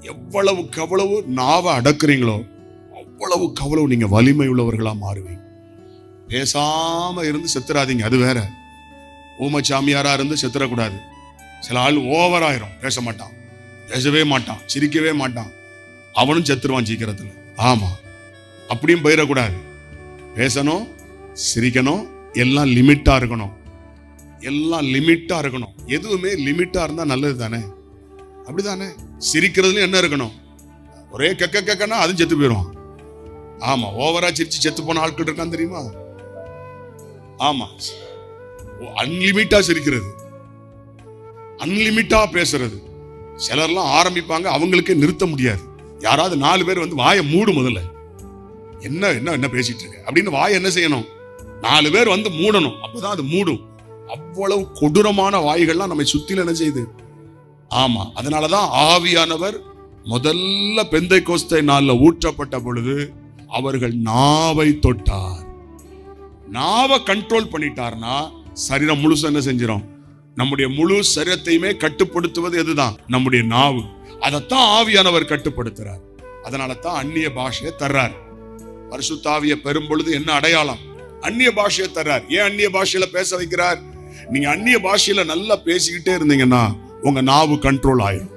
எவ்வளவுக்கு அவ்வளவு நாவை அடக்குறீங்களோ அவ்வளவுக்கு அவ்வளவு நீங்க வலிமை உள்ளவர்களா மாறுவீங்க. பேசாம இருந்து செத்துறாதீங்க. அது வேற. ஊமச்சாமியாரா இருந்து செத்துறக்கூடாது. சில ஆள் ஓவராயிரும், பேச மாட்டான், பேசவே மாட்டான், சிரிக்கவே மாட்டான், அவனும் செத்துருவான் சீக்கிரத்துல. ஆமா, அப்படியும் போயிடக்கூடாது. பேசணும், சிரிக்கணும், எல்லாம் லிமிட்டா இருக்கணும். எல்லாம் லிமிட்டா இருக்கணும். எதுவுமே லிமிட்டா இருந்தா நல்லது தானே? அப்படிதானே? சிரிக்கிறதுல என்ன இருக்கணும்? ஒரே கெக்க கெக்கன்னா அதுவும் செத்து போயிடும். ஆமா, ஓவரா சிரிச்சு செத்து போன ஆட்கள் இருக்கான் தெரியுமா? ஆமா, அன்லிமிட்டா சிரிக்கிறது, அன்லிமிட்டா பேசுறது. சிலர்லாம் ஆரம்பிப்பாங்க, அவங்களுக்கே நிறுத்த முடியாது. யாராவது 4 பேர் வந்து வாயை மூடு, முதல்ல என்ன என்ன என்ன பேசிட்டு இருக்க அப்படின்னு வாயை என்ன செய்யணும்? 4 பேர் வந்து மூடணும், அப்பதான் அது மூடும். அவ்வளவு கொடூரமான வாய்கள்லாம் நம்மை சுத்தில என்ன செய்யுது? ஆமா, அதனாலதான் ஆவியானவர் முதல்ல பெந்தைக்கோஸ்தை நாள்ல ஊற்றப்பட்ட பொழுது அவர்கள் நாவை தொட்டார். நாவை கண்ட்ரோல் பண்ணிட்டார்னா சரீரம் முழுசு என்ன செஞ்சிடும்? நம்முடைய முழு சரீரத்தையுமே கட்டுப்படுத்துவது எதுதான்? நம்முடைய நாவு. அதைத்தான் ஆவியானவர் கட்டுப்படுத்துறார். அதனால தான் அந்நிய பாஷையை தர்றார். பரிசுத்த ஆவியை பெறும் பொழுது என்ன அடையாளம்? அந்நிய பாஷையை தர்றார். ஏன் அந்நிய பாஷையில பேச வைக்கிறார்? நீங்க அந்நிய பாஷையில நல்லா பேசிக்கிட்டே இருந்தீங்கன்னா உங்க நாவு கண்ட்ரோல் ஆயிரும்.